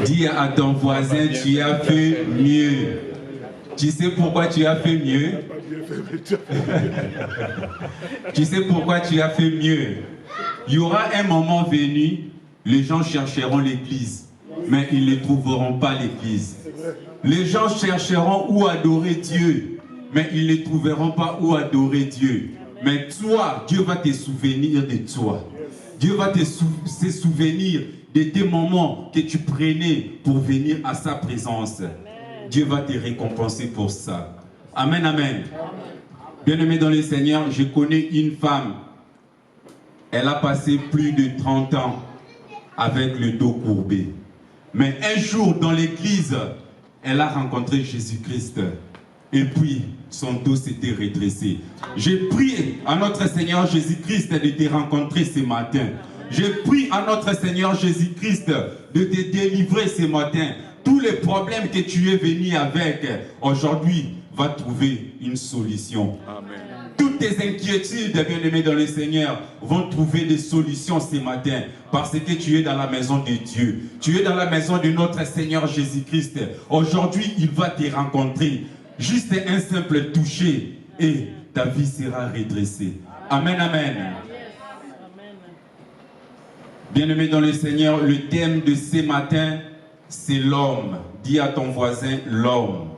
Dis à ton voisin, tu as fait mieux. Tu sais pourquoi tu as fait mieux? Tu sais pourquoi tu as fait mieux? Il y aura un moment venu, les gens chercheront l'église, mais ils ne trouveront pas l'église. Les gens chercheront où adorer Dieu, mais ils ne trouveront pas où adorer Dieu. Mais toi, Dieu va te souvenir de toi. Dieu va se souvenir de tes moments que tu prenais pour venir à sa présence. Dieu va te récompenser pour ça. Amen, amen. Bien-aimé dans le Seigneur, je connais une femme. Elle a passé plus de 30 ans avec le dos courbé. Mais un jour dans l'église, elle a rencontré Jésus-Christ. Et puis, son dos s'était redressé. J'ai prié à notre Seigneur Jésus-Christ de te rencontrer ce matin. J'ai prié à notre Seigneur Jésus-Christ de te délivrer ce matin. Tous les problèmes que tu es venu avec, aujourd'hui, va trouver une solution. Amen. Toutes tes inquiétudes, bien-aimés dans le Seigneur, vont trouver des solutions ce matin. Parce que tu es dans la maison de Dieu. Tu es dans la maison de notre Seigneur Jésus-Christ. Aujourd'hui, il va te rencontrer. Juste un simple toucher et ta vie sera redressée. Amen, amen. Bien-aimés dans le Seigneur, le thème de ce matin, c'est l'homme. Dis à ton voisin, l'homme.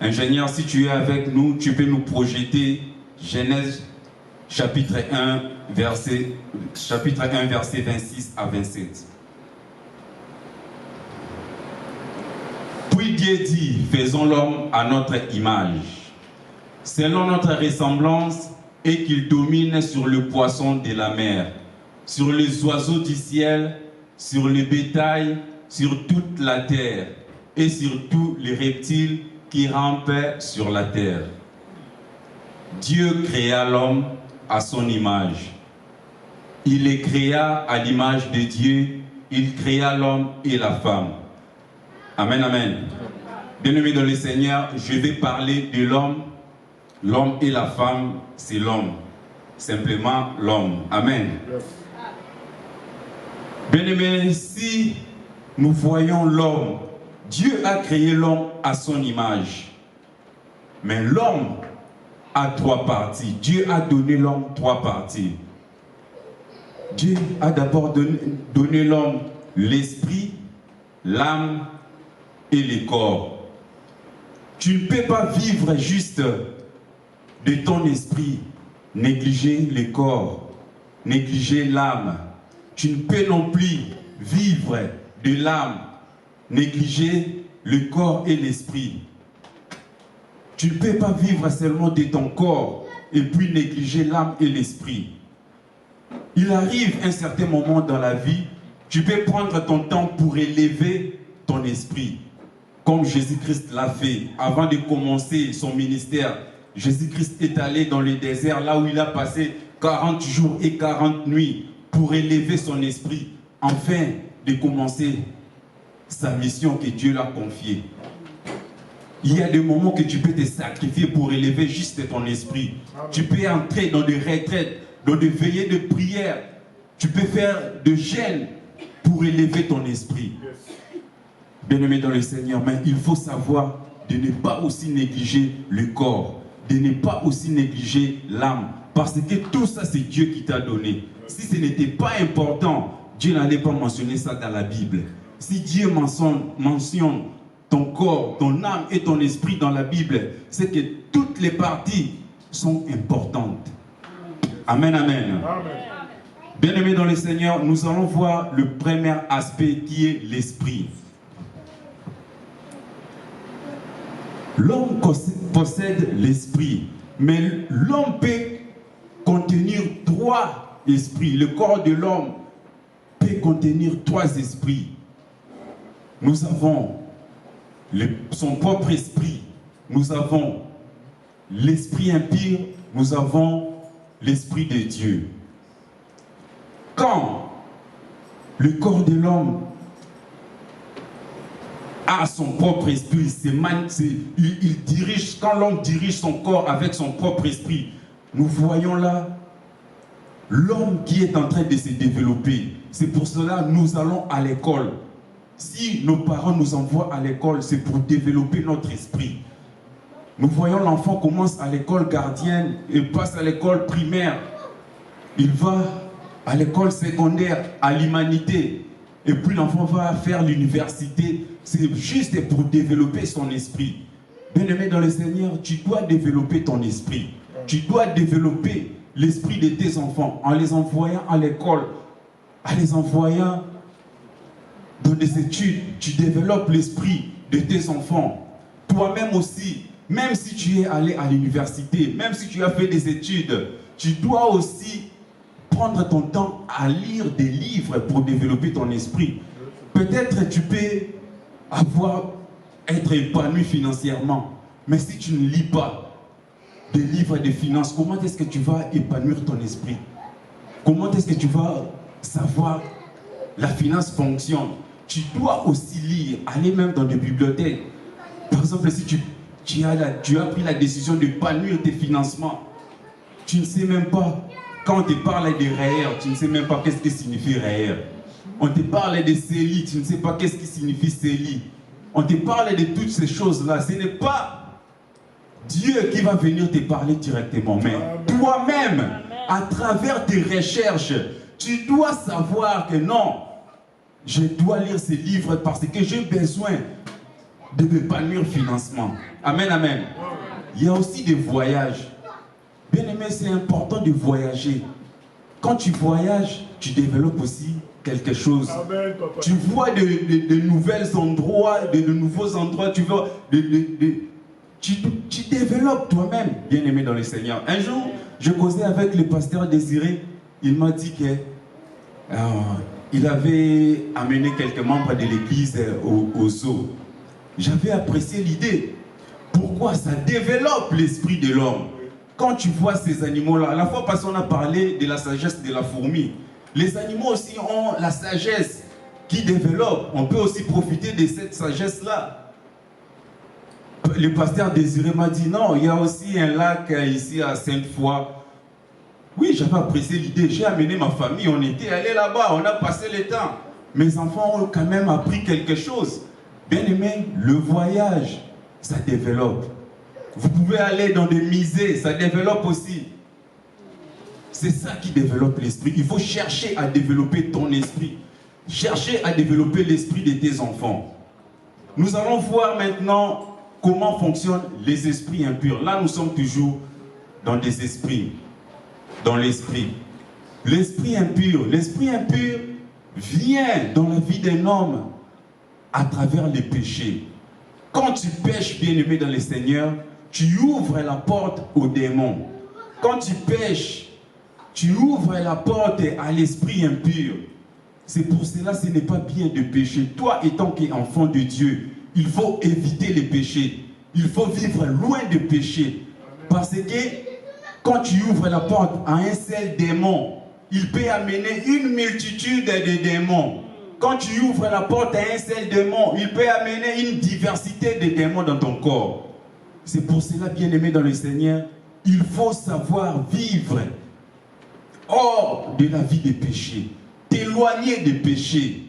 Ingénieur, si tu es avec nous, tu peux nous projeter Genèse chapitre 1, verset 26 à 27. Puis Dieu dit, faisons l'homme à notre image, selon notre ressemblance, et qu'il domine sur le poisson de la mer, sur les oiseaux du ciel, sur le bétail, sur toute la terre, et sur tous les reptiles qui rampent sur la terre. Dieu créa l'homme à son image. Il les créa à l'image de Dieu, il créa l'homme et la femme. Amen, amen. Bien-aimés dans le Seigneur, je vais parler de l'homme. L'homme et la femme, c'est l'homme. Simplement l'homme. Amen. Bien-aimés, si nous voyons l'homme, Dieu a créé l'homme à son image. Mais l'homme a trois parties. Dieu a donné l'homme trois parties. Dieu a d'abord donné l'homme l'esprit, l'âme et le corps. Tu ne peux pas vivre juste de ton esprit, négliger le corps, négliger l'âme. Tu ne peux non plus vivre de l'âme, négliger le corps et l'esprit. Tu ne peux pas vivre seulement de ton corps et puis négliger l'âme et l'esprit. Il arrive un certain moment dans la vie, tu peux prendre ton temps pour élever ton esprit. Comme Jésus-Christ l'a fait avant de commencer son ministère. Jésus-Christ est allé dans le désert, là où il a passé 40 jours et 40 nuits pour élever son esprit, afin de commencer sa mission que Dieu l'a confiée. Il y a des moments que tu peux te sacrifier pour élever juste ton esprit. Tu peux entrer dans des retraites, dans des veillées de prière. Tu peux faire de jeûne pour élever ton esprit. Bien-aimé dans le Seigneur, mais il faut savoir de ne pas aussi négliger le corps, de ne pas aussi négliger l'âme, parce que tout ça c'est Dieu qui t'a donné. Si ce n'était pas important, Dieu n'allait pas mentionner ça dans la Bible. Si Dieu mentionne ton corps, ton âme et ton esprit dans la Bible, c'est que toutes les parties sont importantes. Amen, amen. Bien-aimés dans le Seigneur, nous allons voir le premier aspect qui est l'esprit. L'homme possède l'esprit, mais l'homme peut contenir trois esprits. Le corps de l'homme peut contenir trois esprits. Nous avons son propre esprit, nous avons l'esprit impur, nous avons l'esprit de Dieu. Quand le corps de l'homme a son propre esprit, il dirige, quand l'homme dirige son corps avec son propre esprit, nous voyons là l'homme qui est en train de se développer. C'est pour cela que nous allons à l'école. Si nos parents nous envoient à l'école, c'est pour développer notre esprit. Nous voyons l'enfant commence à l'école gardienne et passe à l'école primaire. Il va à l'école secondaire, à l'humanité. Et puis l'enfant va faire l'université. C'est juste pour développer son esprit. Bien-aimé dans le Seigneur, tu dois développer ton esprit. Tu dois développer l'esprit de tes enfants en les envoyant à l'école, en les envoyant dans des études. Tu développes l'esprit de tes enfants. Toi-même aussi, même si tu es allé à l'université, même si tu as fait des études, tu dois aussi prendre ton temps à lire des livres pour développer ton esprit. Peut-être tu peux être épanoui financièrement, mais si tu ne lis pas des livres de finances, comment est-ce que tu vas épanouir ton esprit? Comment est-ce que tu vas savoir la finance fonctionne? Tu dois aussi lire, aller même dans des bibliothèques. Par exemple, si tu as pris la décision d'épanouir tes financements, tu ne sais même pas, quand on te parle des REER, tu ne sais même pas qu'est-ce que signifie REER. On te parle de CELI, tu ne sais pas qu'est-ce qui signifie CELI. On te parle de toutes ces choses-là. Ce n'est pas Dieu qui va venir te parler directement, mais toi-même, à travers tes recherches, tu dois savoir que non, je dois lire ces livres parce que j'ai besoin de m'épanouir financièrement. Amen, amen. Il y a aussi des voyages. Bien aimé, c'est important de voyager. Quand tu voyages, tu développes aussi quelque chose. Amen, tu vois de nouveaux endroits, de nouveaux endroits, tu développes toi-même, bien aimé dans le Seigneur. Un jour, je causais avec le pasteur Désiré. Il m'a dit qu'il avait amené quelques membres de l'église au zoo. J'avais apprécié l'idée. Pourquoi? Ça développe l'esprit de l'homme. Quand tu vois ces animaux-là, à la fois parce qu'on a parlé de la sagesse de la fourmi, les animaux aussi ont la sagesse qui développe. On peut aussi profiter de cette sagesse-là. Le pasteur Désiré m'a dit non, il y a aussi un lac ici à Sainte-Foy. Oui, j'avais apprécié l'idée. J'ai amené ma famille, on était allé là-bas, on a passé le temps. Mes enfants ont quand même appris quelque chose. Bien aimé, le voyage, ça développe. Vous pouvez aller dans des musées, ça développe aussi. C'est ça qui développe l'esprit. Il faut chercher à développer ton esprit. Chercher à développer l'esprit de tes enfants. Nous allons voir maintenant comment fonctionnent les esprits impurs. Là, nous sommes toujours dans des esprits. Dans l'esprit. L'esprit impur vient dans la vie d'un homme à travers les péchés. Quand tu pêches, bien-aimé dans le Seigneur, tu ouvres la porte aux démons. Quand tu pêches, tu ouvres la porte à l'esprit impur. C'est pour cela que ce n'est pas bien de pécher. Toi, étant qu'enfant de Dieu, il faut éviter les péchés. Il faut vivre loin de péché. Parce que quand tu ouvres la porte à un seul démon, il peut amener une multitude de démons. Quand tu ouvres la porte à un seul démon, il peut amener une diversité de démons dans ton corps. C'est pour cela, bien-aimé dans le Seigneur, il faut savoir vivre hors de la vie des péchés, t'éloigner des péchés,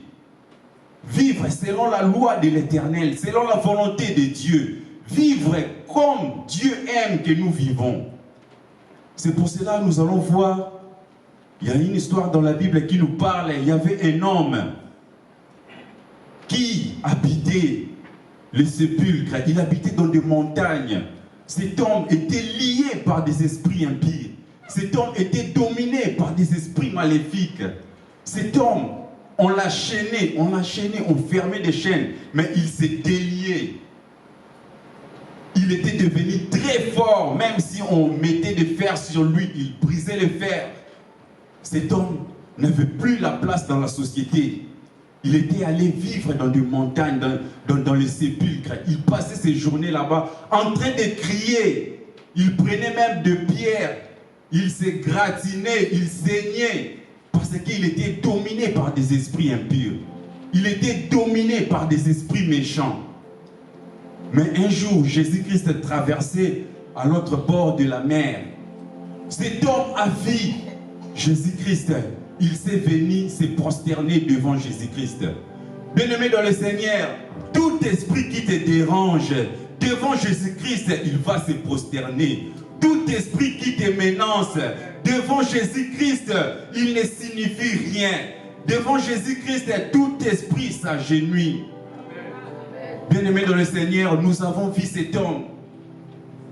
vivre selon la loi de l'Éternel, selon la volonté de Dieu, vivre comme Dieu aime que nous vivons. C'est pour cela que nous allons voir, il y a une histoire dans la Bible qui nous parle, il y avait un homme qui habitait les sépulcres, il habitait dans des montagnes. Cet homme était lié par des esprits impurs. Cet homme était dominé par des esprits maléfiques. Cet homme, on l'a chaîné, on fermait des chaînes, mais il s'est délié. Il était devenu très fort, même si on mettait des fers sur lui, il brisait les fers. Cet homme n'avait plus la place dans la société. Il était allé vivre dans des montagnes, dans les sépulcres. Il passait ses journées là-bas en train de crier. Il prenait même de pierres. Il se gratinait, il saignait. Parce qu'il était dominé par des esprits impurs. Il était dominé par des esprits méchants. Mais un jour, Jésus-Christ traversait à l'autre bord de la mer. Cet homme a vu Jésus-Christ il s'est venu se prosterner devant Jésus-Christ. Bien-aimé dans le Seigneur, tout esprit qui te dérange, devant Jésus-Christ, il va se prosterner. Tout esprit qui te menace, devant Jésus-Christ, il ne signifie rien. Devant Jésus-Christ, tout esprit s'agenouille. Bien-aimé dans le Seigneur, nous avons vu cet homme.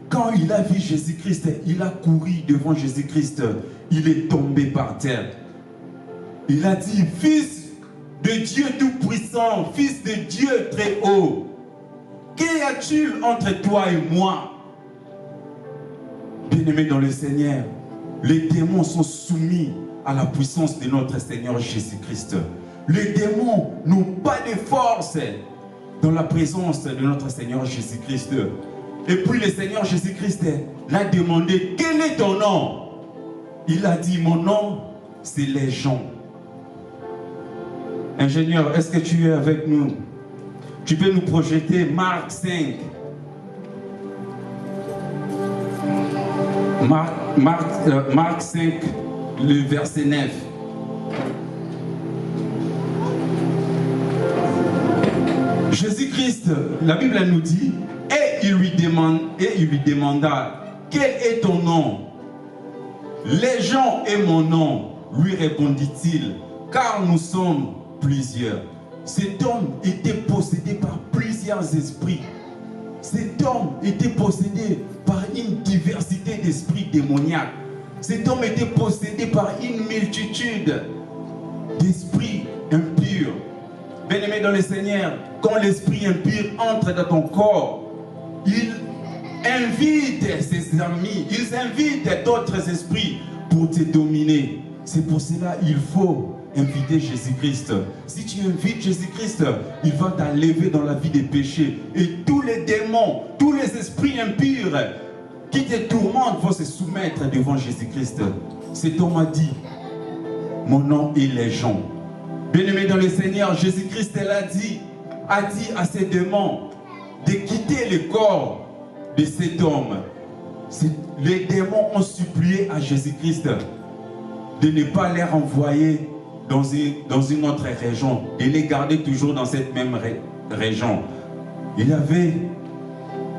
Quand il a vu Jésus-Christ, il a couru devant Jésus-Christ. Il est tombé par terre. Il a dit, Fils de Dieu Tout-Puissant, Fils de Dieu très haut, qu'y a-t-il entre toi et moi? Bien-aimé dans le Seigneur, les démons sont soumis à la puissance de notre Seigneur Jésus-Christ. Les démons n'ont pas de force dans la présence de notre Seigneur Jésus-Christ. Et puis le Seigneur Jésus-Christ l'a demandé, quel est ton nom? Il a dit, mon nom, c'est Légion. Ingénieur, est-ce que tu es avec nous? Tu peux nous projeter Marc 5. Marc 5, le verset 9. Jésus-Christ, la Bible nous dit, et il lui demanda, quel est ton nom? Légion est mon nom, lui répondit-il, car nous sommes plusieurs. Cet homme était possédé par plusieurs esprits. Cet homme était possédé par une diversité d'esprits démoniaques. Cet homme était possédé par une multitude d'esprits impurs. Bien-aimé dans le Seigneur, quand l'esprit impur entre dans ton corps, il invite ses amis, il invite d'autres esprits pour te dominer. C'est pour cela qu'il faut inviter Jésus-Christ. Si tu invites Jésus-Christ, il va t'enlever dans la vie des péchés. Et tous les démons, tous les esprits impurs qui te tourmentent vont se soumettre devant Jésus-Christ. Cet homme a dit, mon nom est Légion. Bien-aimé dans le Seigneur, Jésus-Christ a dit à ces démons de quitter le corps de cet homme. Les démons ont supplié à Jésus-Christ de ne pas les renvoyer dans une autre région, de les garder toujours dans cette même région. Il y avait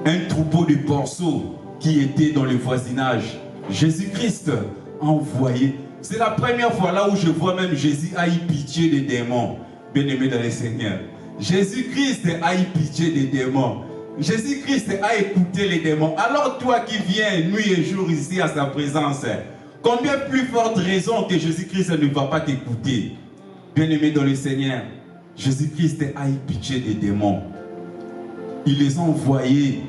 un troupeau de porceaux qui était dans le voisinage. Jésus-Christ a envoyé. C'est la première fois là où je vois même Jésus a eu pitié des démons. Bien-aimé dans le Seigneur. Jésus-Christ a eu pitié des démons. Jésus-Christ a écouté les démons. Alors toi qui viens nuit et jour ici à sa présence, combien plus forte raison que Jésus-Christ ne va pas t'écouter? Bien-aimé dans le Seigneur, Jésus-Christ a eu pitié des démons. Il les a envoyés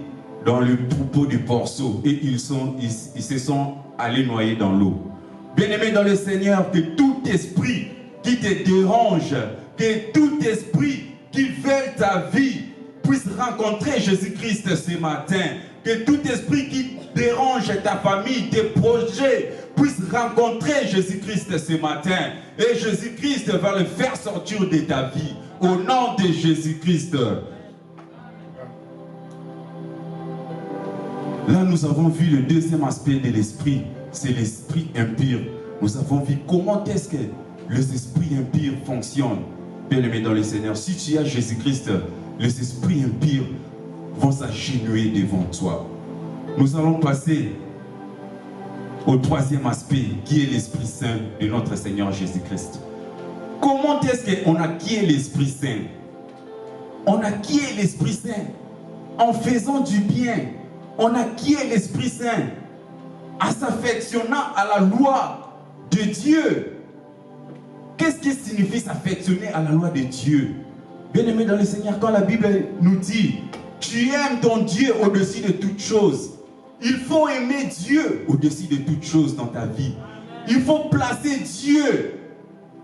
dans le troupeau de porceaux et ils se sont allés noyer dans l'eau. Bien-aimé dans le Seigneur, que tout esprit qui te dérange, que tout esprit qui veut ta vie puisse rencontrer Jésus-Christ ce matin. Que tout esprit qui dérange ta famille, tes projets, puisse rencontrer Jésus-Christ ce matin. Et Jésus-Christ va le faire sortir de ta vie. Au nom de Jésus-Christ. Là, nous avons vu le deuxième aspect de l'esprit. C'est l'esprit impur. Nous avons vu comment est-ce que les esprits impurs fonctionnent. Bien-aimé dans le Seigneur, si tu as Jésus-Christ, les esprits impurs vont s'agenouiller devant toi. Nous allons passer au troisième aspect qui est l'Esprit Saint de notre Seigneur Jésus-Christ. Comment est-ce qu'on acquiert l'Esprit Saint? On acquiert l'Esprit Saint en faisant du bien. On acquiert l'Esprit Saint en s'affectionnant à la loi de Dieu. Qu'est-ce qui signifie s'affectionner à la loi de Dieu? Bien-aimé dans le Seigneur, quand la Bible nous dit « Tu aimes ton Dieu au-dessus de toutes choses », il faut aimer Dieu au-dessus de toutes choses dans ta vie. Il faut placer Dieu,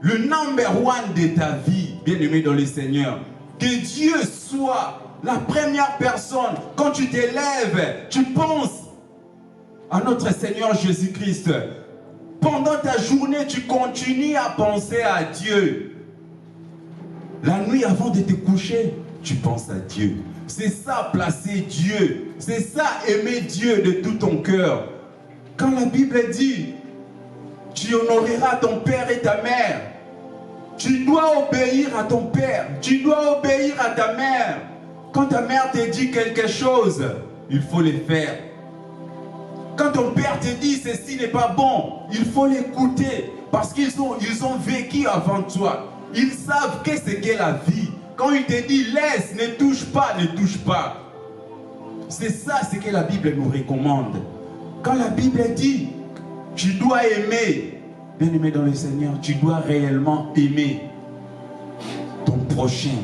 le number one de ta vie, bien-aimé dans le Seigneur. Que Dieu soit la première personne. Quand tu t'élèves, tu penses à notre Seigneur Jésus-Christ. Pendant ta journée, tu continues à penser à Dieu. La nuit avant de te coucher, tu penses à Dieu. C'est ça, placer Dieu. C'est ça, aimer Dieu de tout ton cœur. Quand la Bible dit Tu honoreras ton père et ta mère. Tu dois obéir à ton père. Tu dois obéir à ta mère. Quand ta mère te dit quelque chose, il faut le faire. Quand ton père te dit ceci n'est pas bon, il faut l'écouter. Parce qu'ils ont vécu avant toi. Ils savent qu'est-ce qu'est la vie. Quand il te dit laisse, ne touche pas, ne touche pas. C'est ça ce que la Bible nous recommande. Quand la Bible dit tu dois aimer, bien aimé dans le Seigneur, tu dois réellement aimer ton prochain.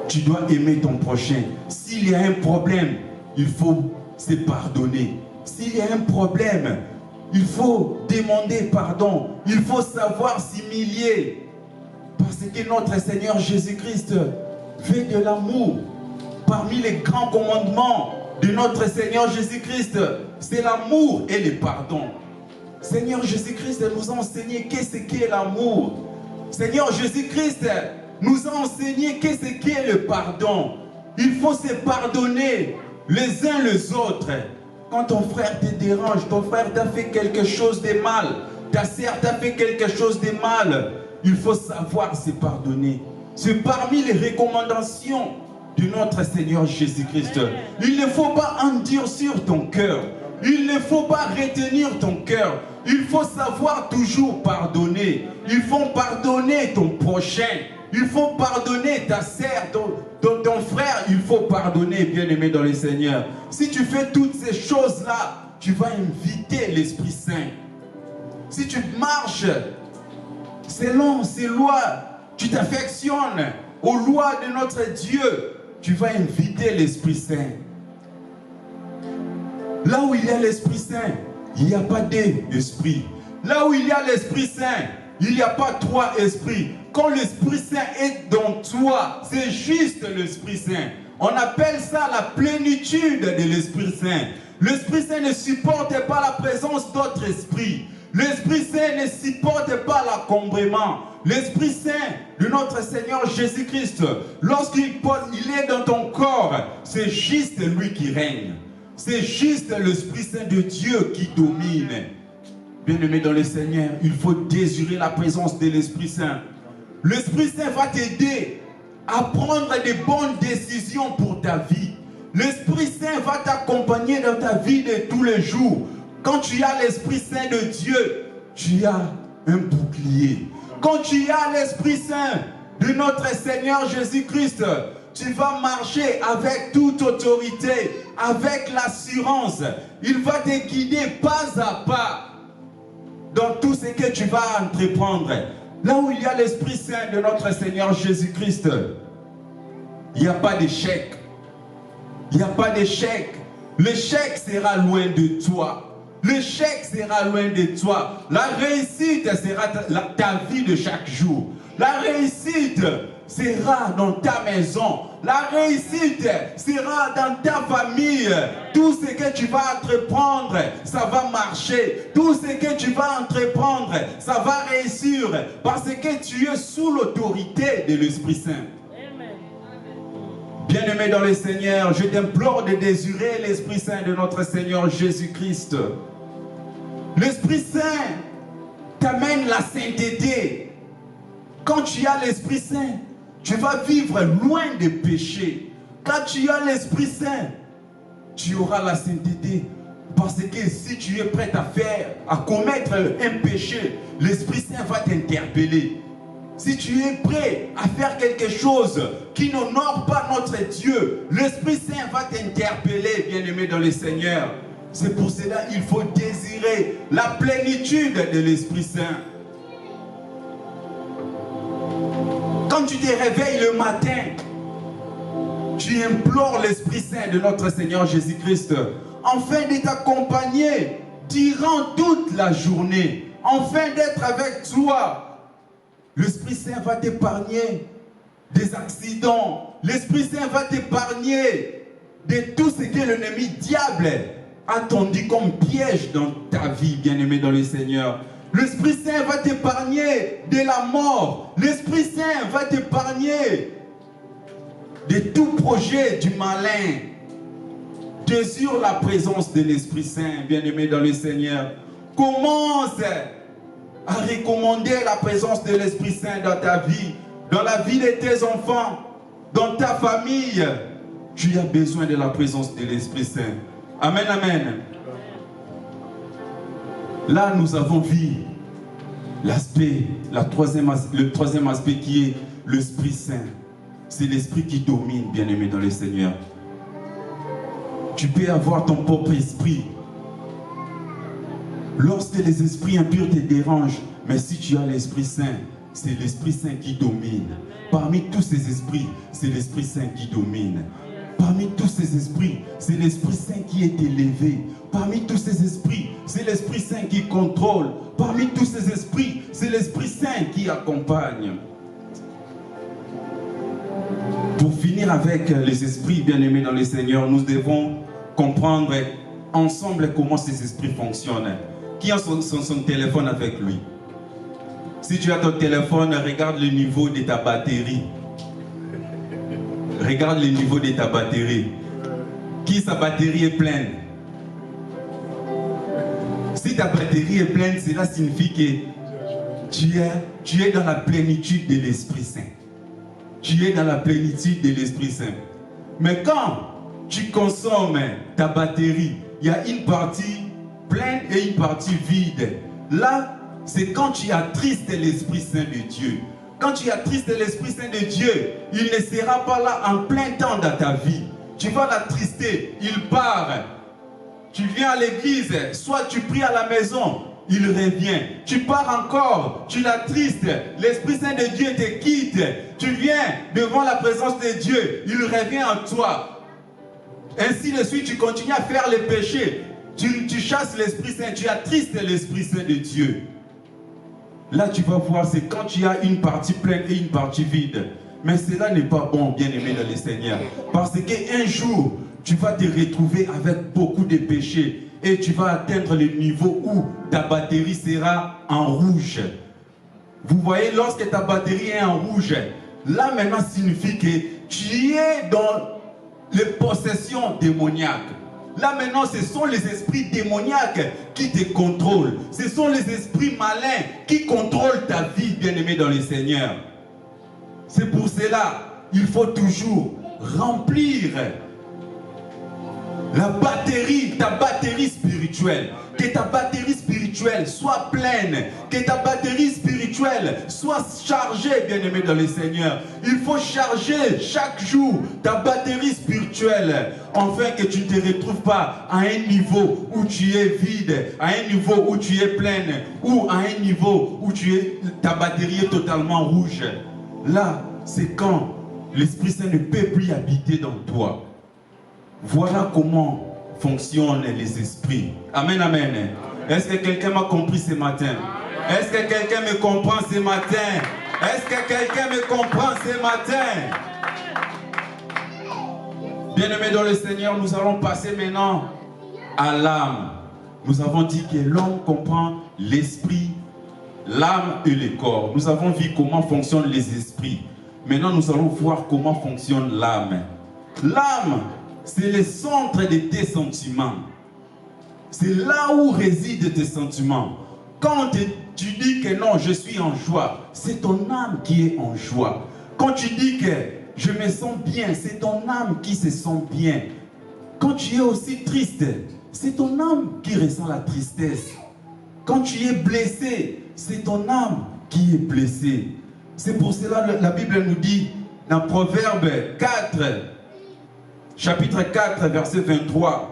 Tu dois aimer ton prochain. S'il y a un problème, il faut se pardonner. S'il y a un problème, il faut demander pardon. Il faut savoir s'humilier. Parce que notre Seigneur Jésus-Christ veut de l'amour. Parmi les grands commandements de notre Seigneur Jésus-Christ, c'est l'amour et le pardon. Seigneur Jésus-Christ nous a enseigné qu'est-ce qu'est l'amour. Seigneur Jésus-Christ nous a enseigné qu'est-ce qu'est le pardon. Il faut se pardonner les uns les autres. Quand ton frère te dérange, ton frère t'a fait quelque chose de mal, ta sœur t'a fait quelque chose de mal, il faut savoir se pardonner. C'est parmi les recommandations de notre Seigneur Jésus-Christ. Il ne faut pas endurcir ton cœur. Il ne faut pas retenir ton cœur. Il faut savoir toujours pardonner. Il faut pardonner ton prochain. Il faut pardonner ta sœur, ton frère. Il faut pardonner, bien-aimé dans le Seigneur. Si tu fais toutes ces choses-là, tu vas inviter l'Esprit Saint. Si tu marches selon ces lois, tu t'affectionnes aux lois de notre Dieu, tu vas inviter l'Esprit Saint. Là où il y a l'Esprit Saint, il n'y a pas deux esprits. Là où il y a l'Esprit Saint, il n'y a pas trois esprits. Quand l'Esprit Saint est dans toi, c'est juste l'Esprit Saint. On appelle ça la plénitude de l'Esprit Saint. L'Esprit Saint ne supporte pas la présence d'autres esprits. L'Esprit Saint ne supporte pas l'encombrement. L'Esprit Saint de notre Seigneur Jésus-Christ, lorsqu'il est dans ton corps, c'est juste lui qui règne. C'est juste l'Esprit Saint de Dieu qui domine. Bien-aimé dans le Seigneur, il faut désirer la présence de l'Esprit Saint. L'Esprit Saint va t'aider à prendre des bonnes décisions pour ta vie. L'Esprit Saint va t'accompagner dans ta vie de tous les jours. Quand tu as l'Esprit Saint de Dieu, tu as un bouclier. Quand tu as l'Esprit Saint de notre Seigneur Jésus-Christ, tu vas marcher avec toute autorité, avec l'assurance. Il va te guider pas à pas dans tout ce que tu vas entreprendre. Là où il y a l'Esprit Saint de notre Seigneur Jésus-Christ, il n'y a pas d'échec. Il n'y a pas d'échec. L'échec sera loin de toi. L'échec sera loin de toi. La réussite sera ta vie de chaque jour. La réussite sera dans ta maison. La réussite sera dans ta famille. Tout ce que tu vas entreprendre, ça va marcher. Tout ce que tu vas entreprendre, ça va réussir. Parce que tu es sous l'autorité de l'Esprit Saint. Bien-aimé dans le Seigneur, je t'implore de désirer l'Esprit Saint de notre Seigneur Jésus-Christ. L'Esprit Saint t'amène la sainteté. Quand tu as l'Esprit Saint, tu vas vivre loin des péchés. Quand tu as l'Esprit Saint, tu auras la sainteté. Parce que si tu es prêt à commettre un péché, l'Esprit Saint va t'interpeller. Si tu es prêt à faire quelque chose qui n'honore pas notre Dieu, l'Esprit Saint va t'interpeller, bien-aimé dans le Seigneur. C'est pour cela qu'il faut désirer la plénitude de l'Esprit Saint. Quand tu te réveilles le matin, tu implores l'Esprit Saint de notre Seigneur Jésus-Christ afin de t'accompagner durant toute la journée, afin d'être avec toi. L'Esprit Saint va t'épargner des accidents. L'Esprit Saint va t'épargner de tout ce que l'ennemi diable a tendu comme piège dans ta vie, bien-aimé dans le Seigneur. L'Esprit Saint va t'épargner de la mort. L'Esprit Saint va t'épargner de tout projet du malin. Désire la présence de l'Esprit Saint, bien-aimé dans le Seigneur. Commence à recommander la présence de l'Esprit Saint dans ta vie, dans la vie de tes enfants, dans ta famille. Tu as besoin de la présence de l'Esprit Saint. Amen, amen. Là, nous avons vu le troisième aspect qui est l'Esprit Saint. C'est l'Esprit qui domine, bien-aimé dans le Seigneur. Tu peux avoir ton propre esprit. Lorsque les esprits impurs te dérangent, mais si tu as l'Esprit Saint, c'est l'Esprit Saint qui domine. Parmi tous ces esprits, c'est l'Esprit Saint qui domine. Parmi tous ces esprits, c'est l'Esprit Saint qui est élevé. Parmi tous ces esprits, c'est l'Esprit Saint qui contrôle. Parmi tous ces esprits, c'est l'Esprit Saint qui accompagne. Pour finir avec les esprits bien-aimés dans le Seigneur, nous devons comprendre ensemble comment ces esprits fonctionnent. Qui a son téléphone avec lui? Si tu as ton téléphone, regarde le niveau de ta batterie. Regarde le niveau de ta batterie. Qui sa batterie est pleine? Si ta batterie est pleine, cela signifie que tu es dans la plénitude de l'Esprit Saint. Tu es dans la plénitude de l'Esprit Saint. Mais quand tu consommes ta batterie, il y a une partie pleine et une partie vide. Là, c'est quand tu attristes l'Esprit Saint de Dieu. Quand tu attristes l'Esprit Saint de Dieu, il ne sera pas là en plein temps dans ta vie. Tu vas l'attrister, il part. Tu viens à l'église, soit tu pries à la maison, il revient. Tu pars encore, tu l'attristes, l'Esprit Saint de Dieu te quitte. Tu viens devant la présence de Dieu, il revient en toi. Ainsi de suite, tu continues à faire les péchés. Tu chasses l'Esprit Saint, tu attristes l'Esprit Saint de Dieu. Là, tu vas voir, c'est quand tu as une partie pleine et une partie vide. Mais cela n'est pas bon, bien-aimé dans le Seigneur. Parce qu'un jour, tu vas te retrouver avec beaucoup de péchés. Et tu vas atteindre le niveau où ta batterie sera en rouge. Vous voyez, lorsque ta batterie est en rouge, là maintenant signifie que tu es dans les possessions démoniaques. Là maintenant, ce sont les esprits démoniaques qui te contrôlent. Ce sont les esprits malins qui contrôlent ta vie, bien-aimé dans le Seigneur. C'est pour cela, il faut toujours remplir la batterie, ta batterie spirituelle. Que ta batterie spirituelle soit pleine. Que ta batterie spirituelle soit chargée, bien-aimé dans le Seigneur. Il faut charger chaque jour ta batterie spirituelle, afin que tu ne te retrouves pas à un niveau où tu es vide, à un niveau où tu es pleine, ou à un niveau où ta batterie est totalement rouge. Là, c'est quand l'Esprit Saint ne peut plus habiter dans toi. Voilà comment fonctionnent les esprits. Amen, amen. Est-ce que quelqu'un m'a compris ce matin? Est-ce que quelqu'un me comprend ce matin? Est-ce que quelqu'un me comprend ce matin? Bien-aimés dans le Seigneur, nous allons passer maintenant à l'âme. Nous avons dit que l'homme comprend l'esprit, l'âme et le corps. Nous avons vu comment fonctionnent les esprits. Maintenant, nous allons voir comment fonctionne l'âme. L'âme, c'est le centre de tes sentiments. C'est là où résident tes sentiments. Quand tu dis que non, je suis en joie, c'est ton âme qui est en joie. Quand tu dis que je me sens bien, c'est ton âme qui se sent bien. Quand tu es aussi triste, c'est ton âme qui ressent la tristesse. Quand tu es blessé, c'est ton âme qui est blessée. C'est pour cela que la Bible nous dit dans Proverbe 4, chapitre 4, verset 23.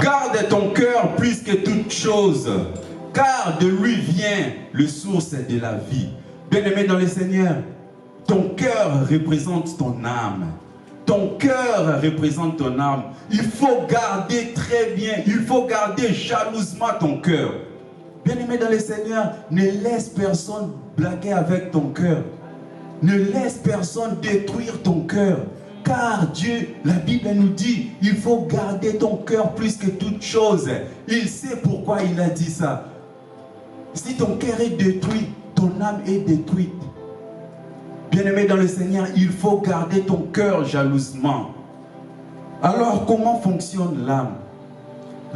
Garde ton cœur plus que toute chose, car de lui vient le source de la vie. Bien-aimé dans le Seigneur, ton cœur représente ton âme. Ton cœur représente ton âme. Il faut garder très bien, il faut garder jalousement ton cœur. Bien-aimé dans le Seigneur, ne laisse personne blaguer avec ton cœur. Ne laisse personne détruire ton cœur. Car Dieu, la Bible nous dit, il faut garder ton cœur plus que toute chose. Il sait pourquoi il a dit ça. Si ton cœur est détruit, ton âme est détruite. Bien-aimé dans le Seigneur, il faut garder ton cœur jalousement. Alors, comment fonctionne l'âme?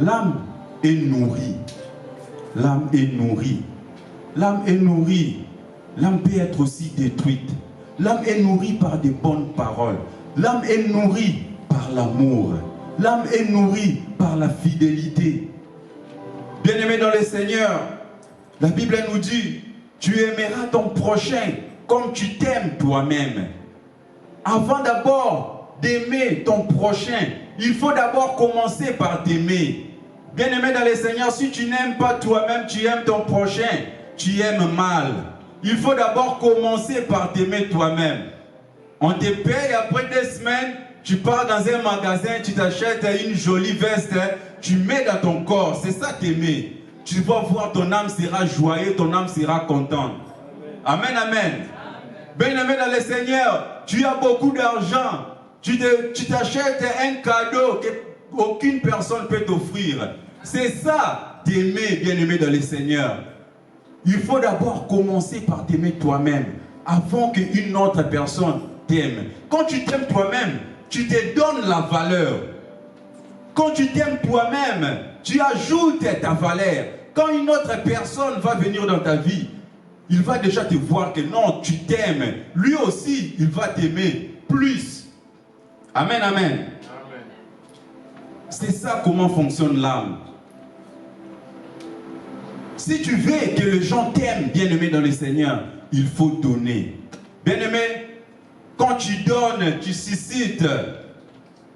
L'âme est nourrie. L'âme est nourrie. L'âme est nourrie. L'âme peut être aussi détruite. L'âme est nourrie par des bonnes paroles. L'âme est nourrie par l'amour. L'âme est nourrie par la fidélité. Bien-aimé dans le Seigneur, la Bible nous dit, tu aimeras ton prochain comme tu t'aimes toi-même. Avant d'abord d'aimer ton prochain, il faut d'abord commencer par t'aimer. Bien-aimé dans le Seigneur, si tu n'aimes pas toi-même, tu aimes ton prochain, tu aimes mal. Il faut d'abord commencer par t'aimer toi-même. On te paye, après 2 semaines, tu pars dans un magasin, tu t'achètes une jolie veste, tu mets dans ton corps. C'est ça t'aimer. Tu vas voir, ton âme sera joyeuse, ton âme sera contente. Amen, amen. Bien-aimé dans le Seigneur, tu as beaucoup d'argent. Tu t'achètes un cadeau qu'aucune personne ne peut t'offrir. C'est ça, t'aimer, bien-aimé dans le Seigneur. Il faut d'abord commencer par t'aimer toi-même avant qu'une autre personne t'aime. Quand tu t'aimes toi-même, tu te donnes la valeur. Quand tu t'aimes toi-même, tu ajoutes ta valeur. Quand une autre personne va venir dans ta vie, il va déjà te voir que non, tu t'aimes. Lui aussi, il va t'aimer plus. Amen, amen. Amen. C'est ça comment fonctionne l'âme. Si tu veux que les gens t'aiment, bien-aimé dans le Seigneur, il faut donner. Bien-aimé, quand tu donnes, tu suscites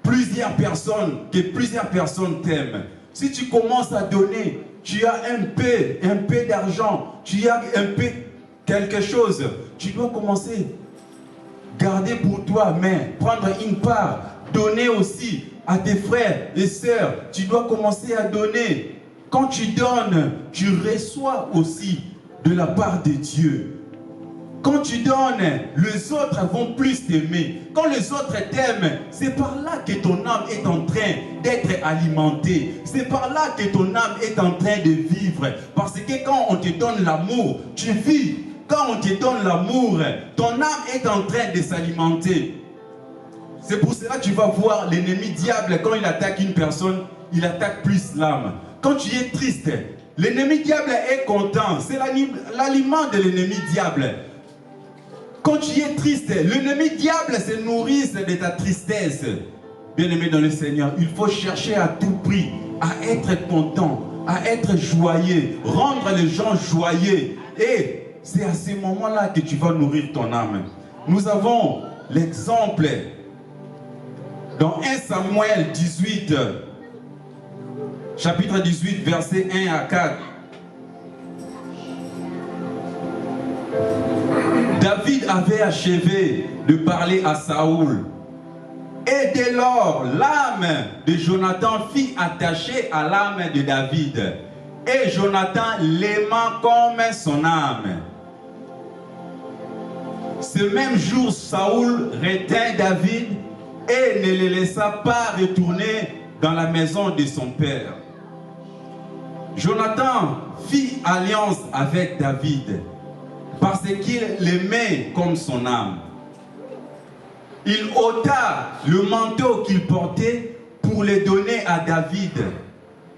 plusieurs personnes t'aiment. Si tu commences à donner, tu as un peu d'argent, tu as un peu quelque chose, tu dois commencer à garder pour toi, mais prendre une part, donner aussi à tes frères et sœurs. Tu dois commencer à donner. Quand tu donnes, tu reçois aussi de la part de Dieu. Quand tu donnes, les autres vont plus t'aimer. Quand les autres t'aiment, c'est par là que ton âme est en train d'être alimentée. C'est par là que ton âme est en train de vivre. Parce que quand on te donne l'amour, tu vis. Quand on te donne l'amour, ton âme est en train de s'alimenter. C'est pour cela que tu vas voir l'ennemi diable, quand il attaque une personne, il attaque plus l'âme. Quand tu es triste, l'ennemi diable est content. C'est l'aliment de l'ennemi diable. Quand tu es triste, l'ennemi diable se nourrit de ta tristesse. Bien-aimé dans le Seigneur, il faut chercher à tout prix à être content, à être joyeux, rendre les gens joyeux. Et c'est à ce moment-là que tu vas nourrir ton âme. Nous avons l'exemple dans 1 Samuel 18, chapitre 18, versets 1 à 4. David avait achevé de parler à Saoul. Et dès lors, l'âme de Jonathan fut attachée à l'âme de David. Et Jonathan l'aima comme son âme. Ce même jour, Saoul retint David et ne le laissa pas retourner dans la maison de son père. Jonathan fit alliance avec David parce qu'il l'aimait comme son âme. Il ôta le manteau qu'il portait pour le donner à David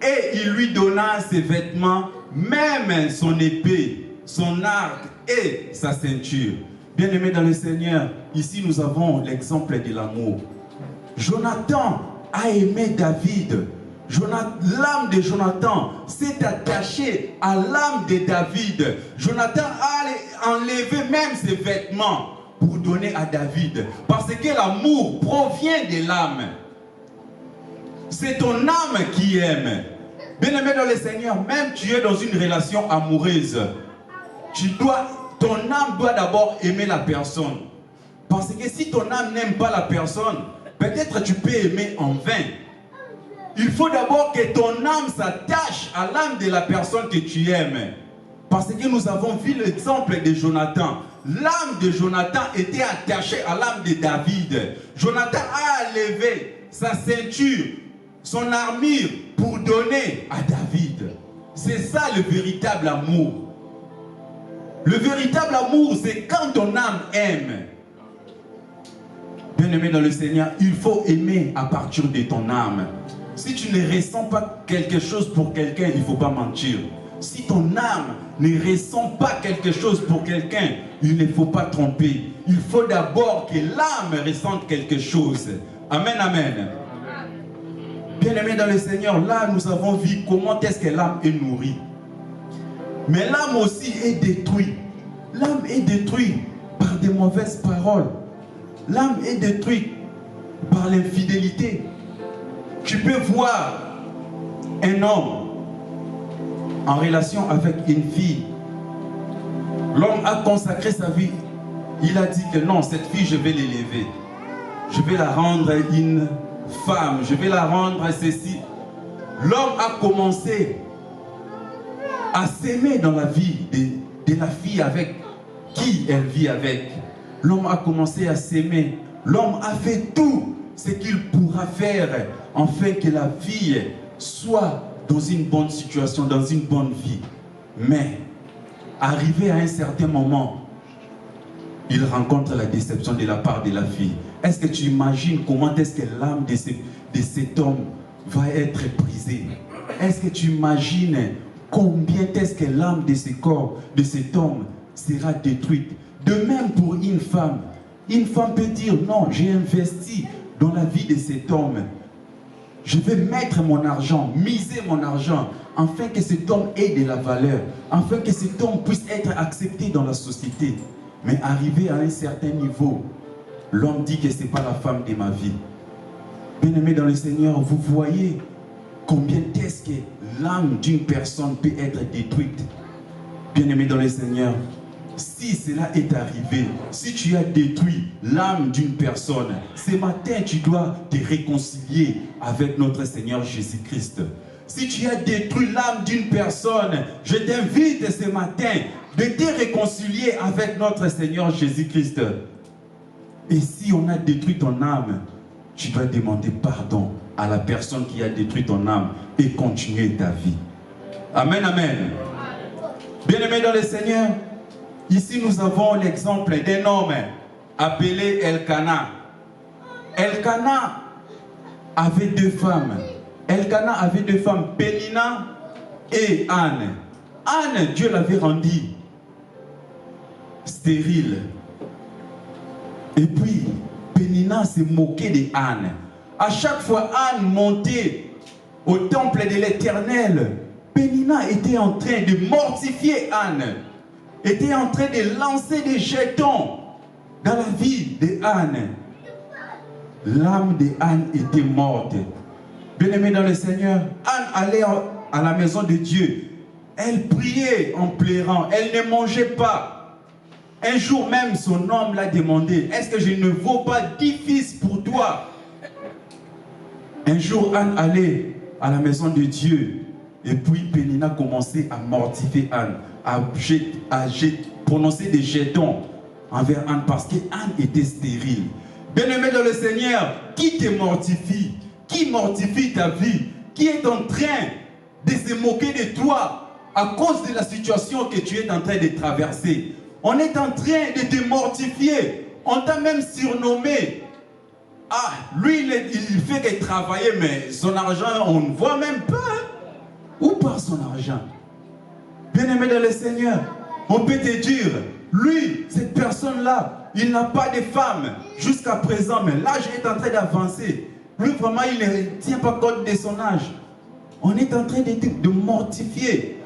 et il lui donna ses vêtements, même son épée, son arc et sa ceinture. Bien-aimés dans le Seigneur, ici nous avons l'exemple de l'amour. Jonathan a aimé David. L'âme de Jonathan s'est attachée à l'âme de David. Jonathan a enlevé même ses vêtements pour donner à David. Parce que l'amour provient de l'âme. C'est ton âme qui aime. Bien-aimé dans le Seigneur, même tu es dans une relation amoureuse, ton âme doit d'abord aimer la personne. Parce que si ton âme n'aime pas la personne, peut-être tu peux aimer en vain. Il faut d'abord que ton âme s'attache à l'âme de la personne que tu aimes. Parce que nous avons vu l'exemple de Jonathan. L'âme de Jonathan était attachée à l'âme de David. Jonathan a levé sa ceinture, son armure pour donner à David. C'est ça le véritable amour. Le véritable amour, c'est quand ton âme aime. Bien-aimé dans le Seigneur, il faut aimer à partir de ton âme. Si tu ne ressens pas quelque chose pour quelqu'un, il ne faut pas mentir. Si ton âme ne ressent pas quelque chose pour quelqu'un, il ne faut pas tromper. Il faut d'abord que l'âme ressente quelque chose. Amen, amen. Bien-aimé dans le Seigneur, là nous avons vu comment est-ce que l'âme est nourrie. Mais l'âme aussi est détruite. L'âme est détruite par des mauvaises paroles. L'âme est détruite par l'infidélité. Tu peux voir un homme en relation avec une fille. L'homme a consacré sa vie. Il a dit que non, cette fille, je vais l'élever. Je vais la rendre une femme. Je vais la rendre ceci. L'homme a commencé à s'aimer dans la vie de la fille avec qui elle vit avec. L'homme a commencé à s'aimer. L'homme a fait tout ce qu'il pourra faire afin que la fille soit dans une bonne situation, dans une bonne vie. Mais, arrivé à un certain moment, il rencontre la déception de la part de la fille. Est-ce que tu imagines comment est-ce que l'âme de cet homme va être brisée? Est-ce que tu imagines combien est-ce que l'âme de ce corps, de cet homme, sera détruite? De même pour une femme. Une femme peut dire, non, j'ai investi dans la vie de cet homme. Je vais mettre mon argent, miser mon argent, afin que cet homme ait de la valeur, afin que cet homme puisse être accepté dans la société. Mais arrivé à un certain niveau, l'homme dit que ce n'est pas la femme de ma vie. Bien-aimé dans le Seigneur, vous voyez combien est-ce que l'âme d'une personne peut être détruite. Bien-aimé dans le Seigneur, si cela est arrivé, si tu as détruit l'âme d'une personne, ce matin tu dois te réconcilier avec notre Seigneur Jésus-Christ. Si tu as détruit l'âme d'une personne, je t'invite ce matin de te réconcilier avec notre Seigneur Jésus-Christ. Et si on a détruit ton âme, tu dois demander pardon à la personne qui a détruit ton âme et continuer ta vie. Amen, amen. Bien-aimés dans le Seigneur, ici nous avons l'exemple d'un homme appelé Elkana. Elkana avait deux femmes. Elkana avait deux femmes, Pénina et Anne. Anne, Dieu l'avait rendue stérile. Et puis, Pénina s'est moquée de Anne. À chaque fois, Anne montait au temple de l'Éternel. Pénina était en train de mortifier Anne. Était en train de lancer des jetons dans la vie de Anne. L'âme de Anne était morte. Bien-aimée dans le Seigneur, Anne allait à la maison de Dieu. Elle priait en pleurant. Elle ne mangeait pas. Un jour même, son homme l'a demandé, est-ce que je ne vaux pas 10 fils pour toi? Un jour, Anne allait à la maison de Dieu. Et puis, Pénina commençait à mortifier Anne, à prononcer des jetons envers Anne parce qu'Anne était stérile. Bien-aimé dans le Seigneur, qui te mortifie? Qui mortifie ta vie? Qui est en train de se moquer de toi à cause de la situation que tu es en train de traverser? On est en train de te mortifier. On t'a même surnommé. Ah, lui, il fait que travailler, mais son argent, on ne voit même pas. Où part son argent? Bien-aimé dans le Seigneur, on peut te dire, lui, cette personne-là, il n'a pas de femme jusqu'à présent, mais l'âge est en train d'avancer. Lui, vraiment, il ne tient pas compte de son âge. On est en train de mortifier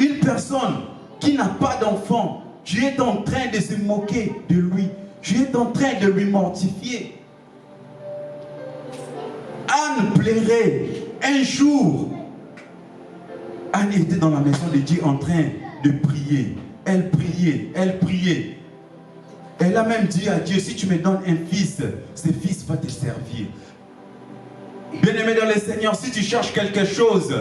une personne qui n'a pas d'enfant. Tu es en train de se moquer de lui. Tu es en train de lui mortifier. Anne plairait un jour. Anne était dans la maison de Dieu en train de prier. Elle priait, elle priait. Elle a même dit à Dieu, si tu me donnes un fils, ce fils va te servir. Bien-aimé dans le Seigneur, si tu cherches quelque chose,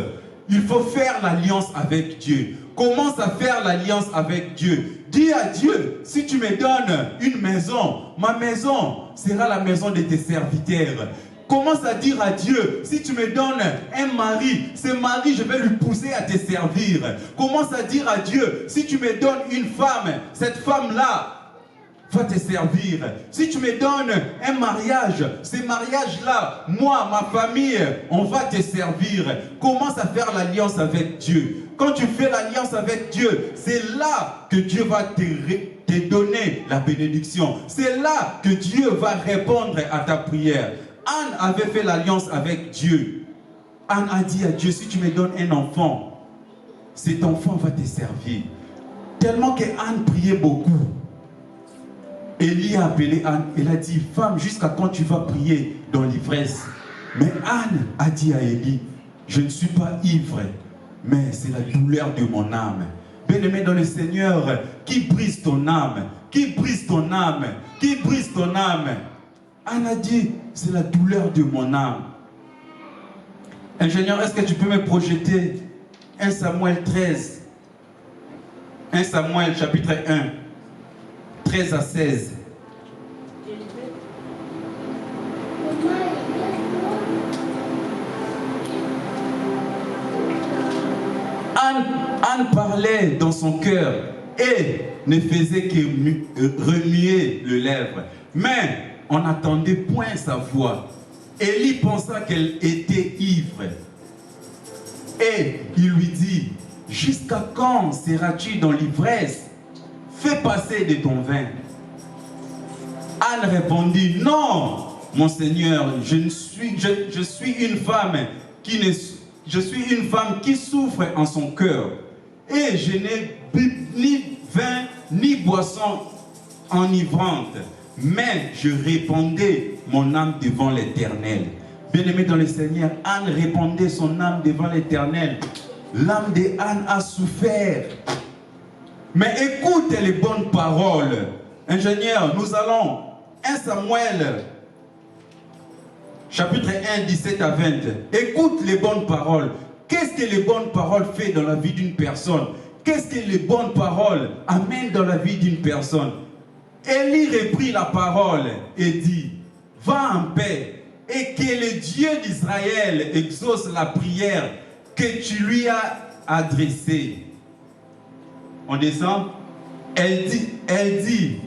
il faut faire l'alliance avec Dieu. Commence à faire l'alliance avec Dieu. Dis à Dieu, si tu me donnes une maison, ma maison sera la maison de tes serviteurs. Commence à dire à Dieu, si tu me donnes un mari, ce mari, je vais lui pousser à te servir. Commence à dire à Dieu, si tu me donnes une femme, cette femme-là va te servir. Si tu me donnes un mariage, ce mariage-là, moi, ma famille, on va te servir. Commence à faire l'alliance avec Dieu. Quand tu fais l'alliance avec Dieu, c'est là que Dieu va te donner la bénédiction. C'est là que Dieu va répondre à ta prière. Anne avait fait l'alliance avec Dieu. Anne a dit à Dieu, si tu me donnes un enfant, cet enfant va te servir. Tellement que Anne priait beaucoup. Élie a appelé Anne, elle a dit, femme, jusqu'à quand tu vas prier dans l'ivresse? Mais Anne a dit à Élie, je ne suis pas ivre, mais c'est la douleur de mon âme. Bien-aimé dans le Seigneur, qui brise ton âme? Qui brise ton âme? Qui brise ton âme? Anne a dit, c'est la douleur de mon âme. Ingénieur, est-ce que tu peux me projeter 1 Samuel 13? 1 Samuel chapitre 1, 13 à 16. Anne parlait dans son cœur et ne faisait que remuer les lèvres. Mais on n'entendait point sa voix. Élie pensa qu'elle était ivre. Et il lui dit, jusqu'à quand seras-tu dans l'ivresse? Fais passer de ton vin. Anne répondit, non, mon Seigneur, je suis une femme qui souffre en son cœur. Et je n'ai bu ni vin, ni boisson enivrante. Mais je répandais mon âme devant l'Éternel. Bien-aimé dans le Seigneur, Anne répandait son âme devant l'Éternel. L'âme de Anne a souffert. Mais écoute les bonnes paroles. Ingénieur, nous allons 1 Samuel, chapitre 1, 17 à 20. Écoute les bonnes paroles. Qu'est-ce que les bonnes paroles font dans la vie d'une personne? Qu'est-ce que les bonnes paroles amènent dans la vie d'une personne? Élie reprit la parole et dit, va en paix et que le Dieu d'Israël exauce la prière que tu lui as adressée. On descend. Elle dit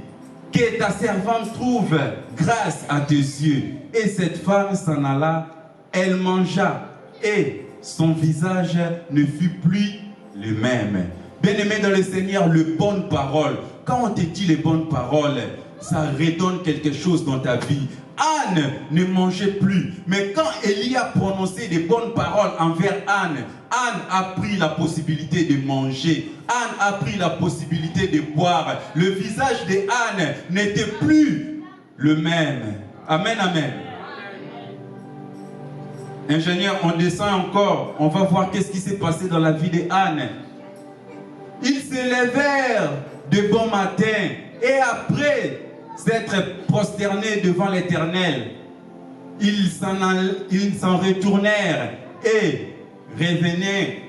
que ta servante trouve grâce à tes yeux. Et cette femme s'en alla, elle mangea et son visage ne fut plus le même. Bien-aimé dans le Seigneur, les bonnes paroles. Quand on te dit les bonnes paroles, ça redonne quelque chose dans ta vie. Anne ne mangeait plus. Mais quand Élie a prononcé des bonnes paroles envers Anne, Anne a pris la possibilité de manger. Anne a pris la possibilité de boire. Le visage de Anne n'était plus le même. Amen, amen. Ingénieur, on descend encore. On va voir qu'est-ce qui s'est passé dans la vie de Anne. Ils se levèrent de bon matin et après s'être prosternés devant l'Éternel, ils s'en retournèrent et revenaient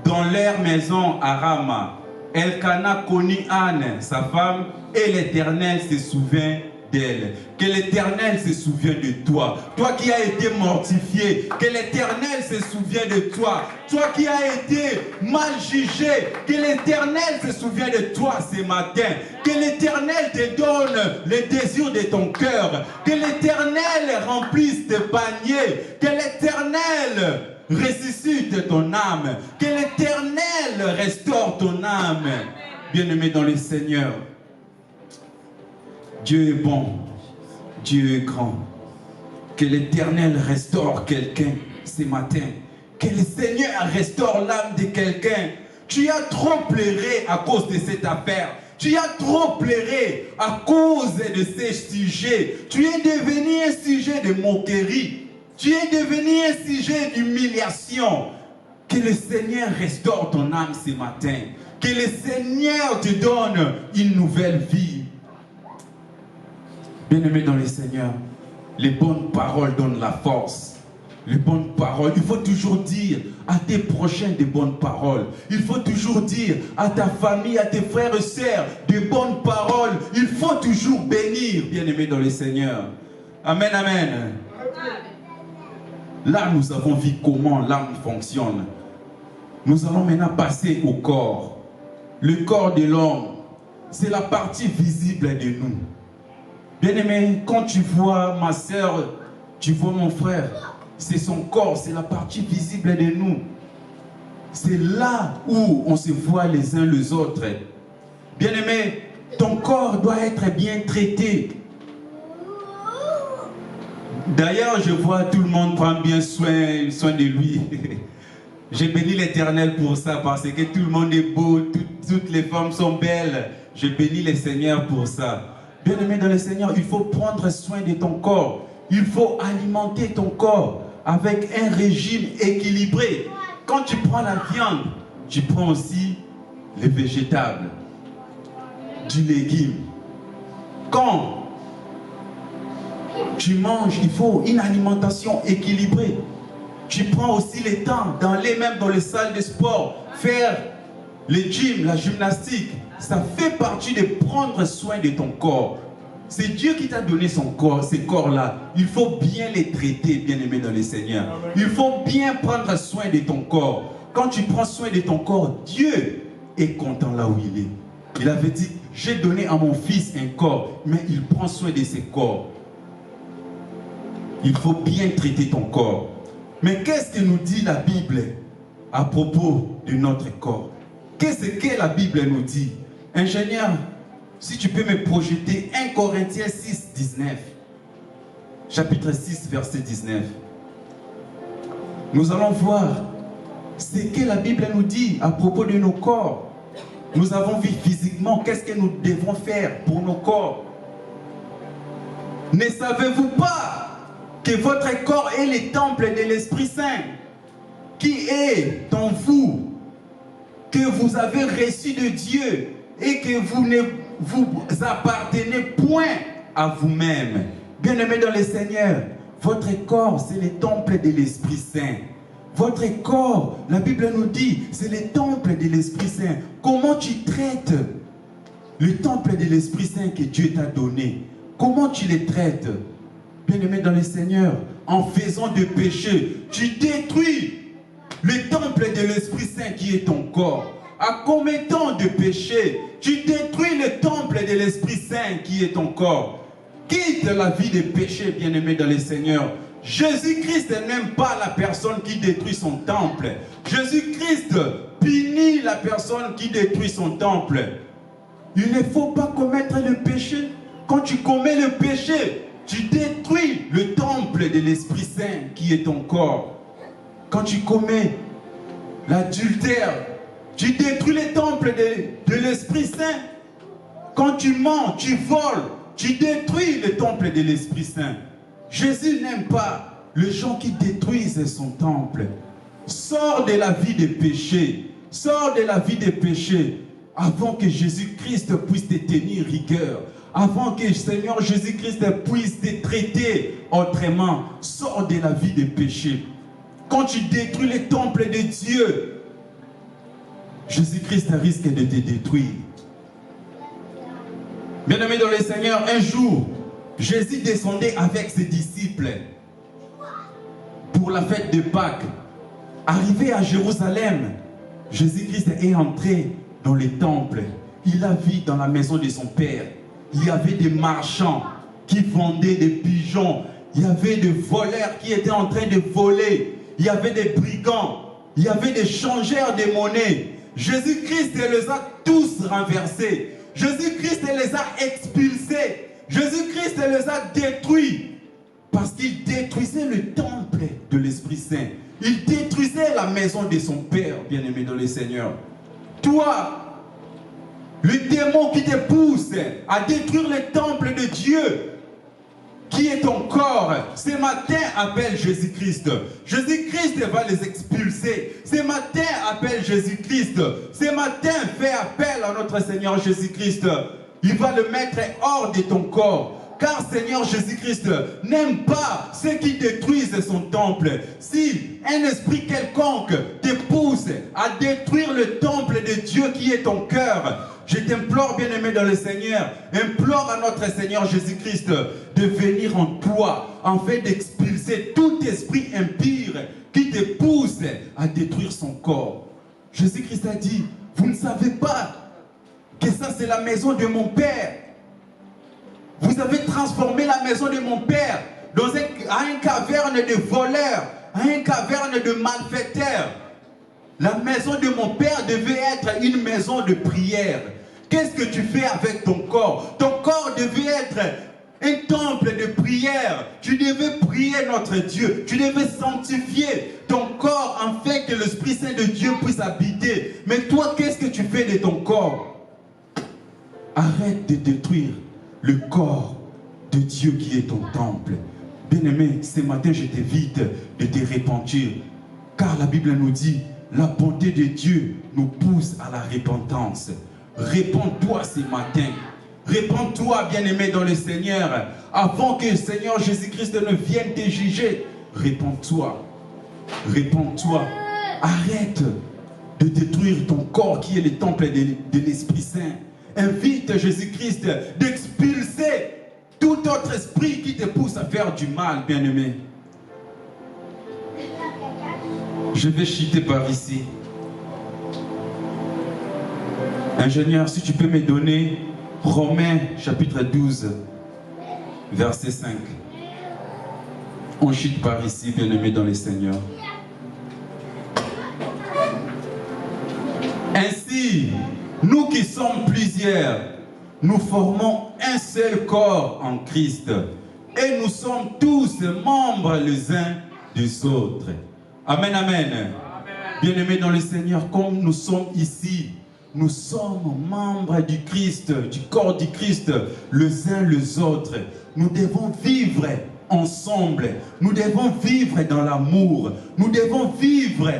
dans leur maison à Rama. Elkana connut Anne, sa femme, et l'Éternel se souvint d'elle. Que l'Éternel se souvienne de toi. Toi qui as été mortifié, que l'Éternel se souvienne de toi. Toi qui as été mal jugé, que l'Éternel se souvienne de toi ce matin. Que l'Éternel te donne les désirs de ton cœur. Que l'Éternel remplisse tes paniers. Que l'Éternel ressuscite ton âme. Que l'Éternel restaure ton âme. Bien-aimé dans le Seigneur, Dieu est bon, Dieu est grand. Que l'Éternel restaure quelqu'un ce matin. Que le Seigneur restaure l'âme de quelqu'un. Tu as trop pleuré à cause de cette affaire. Tu as trop pleuré à cause de ces sujets. Tu es devenu un sujet de moquerie. Tu es devenu un sujet d'humiliation. Que le Seigneur restaure ton âme ce matin. Que le Seigneur te donne une nouvelle vie. Bien-aimé dans le Seigneur, les bonnes paroles donnent la force. Les bonnes paroles, il faut toujours dire à tes prochains des bonnes paroles. Il faut toujours dire à ta famille, à tes frères et sœurs des bonnes paroles. Il faut toujours bénir, bien-aimé dans le Seigneur. Amen, amen. Là, nous avons vu comment l'âme fonctionne. Nous allons maintenant passer au corps. Le corps de l'homme. c'est la partie visible de nous. Bien-aimé, quand tu vois ma soeur, tu vois mon frère, c'est son corps, c'est la partie visible de nous. C'est là où on se voit les uns les autres. Bien-aimé, ton corps doit être bien traité. D'ailleurs, je vois tout le monde prendre bien soin de lui. J'ai béni l'Éternel pour ça, parce que tout le monde est beau, toutes les femmes sont belles. Je bénis le Seigneur pour ça. Bien-aimé dans le Seigneur, il faut prendre soin de ton corps. Il faut alimenter ton corps avec un régime équilibré. Quand tu prends la viande, tu prends aussi les végétables, du légume. Quand tu manges, il faut une alimentation équilibrée. Tu prends aussi le temps d'aller même dans les salles de sport, faire le gym, la gymnastique. Ça fait partie de prendre soin de ton corps. C'est Dieu qui t'a donné son corps, ces corps-là. Il faut bien les traiter, bien-aimé dans le Seigneur. Il faut bien prendre soin de ton corps. Quand tu prends soin de ton corps, Dieu est content là où il est. Il avait dit, j'ai donné à mon fils un corps, mais il prend soin de ses corps. Il faut bien traiter ton corps. Mais qu'est-ce que nous dit la Bible à propos de notre corps? Qu'est-ce que la Bible nous dit? Ingénieur, si tu peux me projeter 1 Corinthiens 6, 19. Chapitre 6, verset 19. Nous allons voir ce que la Bible nous dit à propos de nos corps. Nous avons vu physiquement qu'est-ce que nous devons faire pour nos corps. Ne savez-vous pas que votre corps est le temple de l'Esprit Saint qui est en vous, que vous avez reçu de Dieu et que vous ne vous appartenez point à vous-même. Bien-aimés dans le Seigneur, votre corps, c'est le temple de l'Esprit Saint. Votre corps, la Bible nous dit, c'est le temple de l'Esprit Saint. Comment tu traites le temple de l'Esprit Saint que Dieu t'a donné? Comment tu le traites? Bien-aimé dans le Seigneur, en faisant des péchés, tu détruis le temple de l'Esprit Saint qui est ton corps. En commettant des péchés, tu détruis le temple de l'Esprit Saint qui est ton corps. Quitte la vie de péché, bien-aimé dans le Seigneur. Jésus-Christ n'aime pas la personne qui détruit son temple. Jésus-Christ punit la personne qui détruit son temple. Il ne faut pas commettre le péché. Quand tu commets le péché, tu détruis le temple de l'Esprit Saint qui est ton corps. Quand tu commets l'adultère, tu détruis le temple de l'Esprit Saint. Quand tu mens, tu voles, tu détruis le temple de l'Esprit Saint. Jésus n'aime pas les gens qui détruisent son temple. Sors de la vie de péché. Sors de la vie de péché avant que Jésus-Christ puisse te tenir rigueur. Avant que Seigneur Jésus-Christ puisse te traiter autrement. Sors de la vie de péché. Quand tu détruis le temple de Dieu, Jésus-Christ risque de te détruire. Bien-aimés dans le Seigneur, un jour, Jésus descendait avec ses disciples pour la fête de Pâques. Arrivé à Jérusalem, Jésus-Christ est entré dans le temple. Il a vu dans la maison de son Père. Il y avait des marchands qui vendaient des pigeons. Il y avait des voleurs qui étaient en train de voler. Il y avait des brigands. Il y avait des changeurs de monnaie. Jésus-Christ les a tous renversés. Jésus-Christ les a expulsés. Jésus-Christ les a détruits. Parce qu'il détruisait le temple de l'Esprit Saint. Il détruisait la maison de son Père, bien-aimé dans le Seigneur. Toi, le démon qui te pousse à détruire le temple de Dieu, qui est ton corps, ce matin appelle Jésus-Christ. Jésus-Christ va les expulser. Ce matin appelle Jésus-Christ. Ce matin fais appel à notre Seigneur Jésus-Christ. Il va le mettre hors de ton corps. Car Seigneur Jésus-Christ n'aime pas ceux qui détruisent son temple. Si un esprit quelconque te pousse à détruire le temple de Dieu qui est ton cœur, je t'implore, bien-aimé dans le Seigneur, implore à notre Seigneur Jésus-Christ de venir en toi, afin d'expulser tout esprit impur qui te pousse à détruire son corps. Jésus-Christ a dit, vous ne savez pas que ça c'est la maison de mon Père. Vous avez transformé la maison de mon Père dans une caverne de voleurs, une caverne de malfaiteurs. La maison de mon Père devait être une maison de prière. Qu'est-ce que tu fais avec ton corps? Ton corps devait être un temple de prière. Tu devais prier notre Dieu. Tu devais sanctifier ton corps afin que l'Esprit Saint de Dieu puisse habiter. Mais toi, qu'est-ce que tu fais de ton corps? Arrête de détruire le corps de Dieu qui est ton temple. Bien-aimé, ce matin, je t'invite de te repentir. Car la Bible nous dit, la bonté de Dieu nous pousse à la repentance. Répands-toi ce matin. Répands-toi, bien-aimé, dans le Seigneur. Avant que le Seigneur Jésus-Christ ne vienne te juger. Répands-toi. Répands-toi. Arrête de détruire ton corps qui est le temple de l'Esprit Saint. Invite Jésus-Christ d'expulser tout autre esprit qui te pousse à faire du mal, bien-aimé. Je vais chuter par ici. Ingénieur, si tu peux me donner Romains chapitre 12, verset 5. On chute par ici, bien-aimé dans le Seigneur. Ainsi, nous qui sommes plusieurs, nous formons un seul corps en Christ. Et nous sommes tous membres les uns des autres. Amen, amen. Bien-aimés dans le Seigneur, comme nous sommes ici, nous sommes membres du Christ, du corps du Christ, les uns les autres. Nous devons vivre ensemble. Nous devons vivre dans l'amour. Nous devons vivre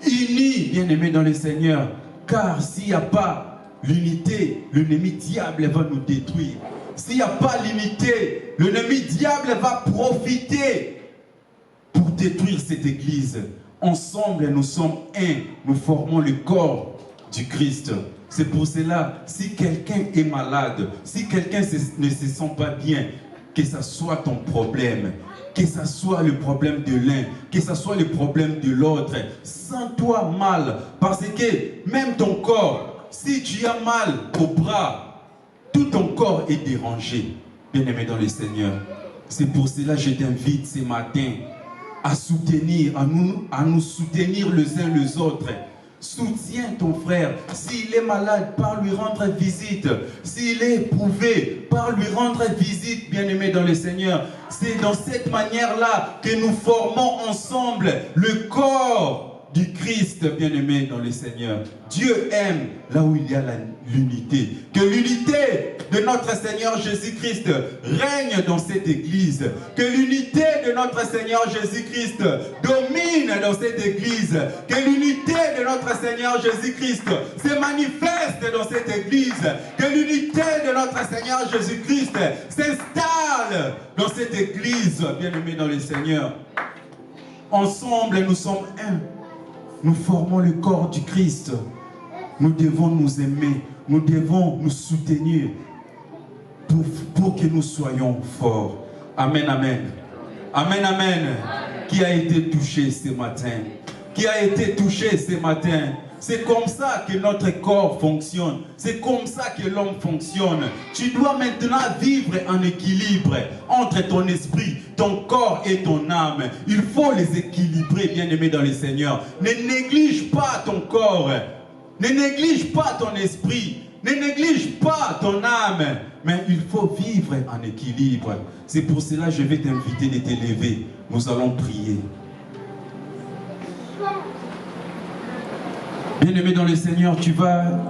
unis, bien-aimés dans le Seigneur. Car s'il n'y a pas l'unité, l'ennemi diable va nous détruire. S'il n'y a pas l'unité, l'ennemi diable va profiter pour détruire cette église. Ensemble, nous sommes un. Nous formons le corps du Christ. C'est pour cela, si quelqu'un est malade, si quelqu'un ne se sent pas bien, que ce soit ton problème, que ce soit le problème de l'un, que ce soit le problème de l'autre, sens-toi mal. Parce que même ton corps, si tu as mal au bras, tout ton corps est dérangé. Bien-aimé dans le Seigneur. C'est pour cela que je t'invite ce matin à soutenir, à nous soutenir les uns les autres. Soutiens ton frère. S'il est malade, pars lui rendre visite. S'il est éprouvé, pars lui rendre visite, bien-aimé dans le Seigneur. C'est dans cette manière-là que nous formons ensemble le corps du Christ, bien-aimé dans le Seigneur. Dieu aime là où il y a l'unité. Que l'unité de notre Seigneur Jésus-Christ règne dans cette église. Que l'unité de notre Seigneur Jésus-Christ domine dans cette église. Que l'unité de notre Seigneur Jésus-Christ se manifeste dans cette église. Que l'unité de notre Seigneur Jésus-Christ s'installe dans cette église, bien-aimé dans le Seigneur. Ensemble, nous sommes un. Nous formons le corps du Christ. Nous devons nous aimer. Nous devons nous soutenir pour que nous soyons forts. Amen, amen. Amen, amen. Qui a été touché ce matin? Qui a été touché ce matin? C'est comme ça que notre corps fonctionne. C'est comme ça que l'homme fonctionne. Tu dois maintenant vivre en équilibre entre ton esprit, ton corps et ton âme. Il faut les équilibrer, bien-aimés dans le Seigneur. Ne néglige pas ton corps. Ne néglige pas ton esprit. Ne néglige pas ton âme. Mais il faut vivre en équilibre. C'est pour cela que je vais t'inviter de te lever. Nous allons prier. Bien-aimé dans le Seigneur, tu vas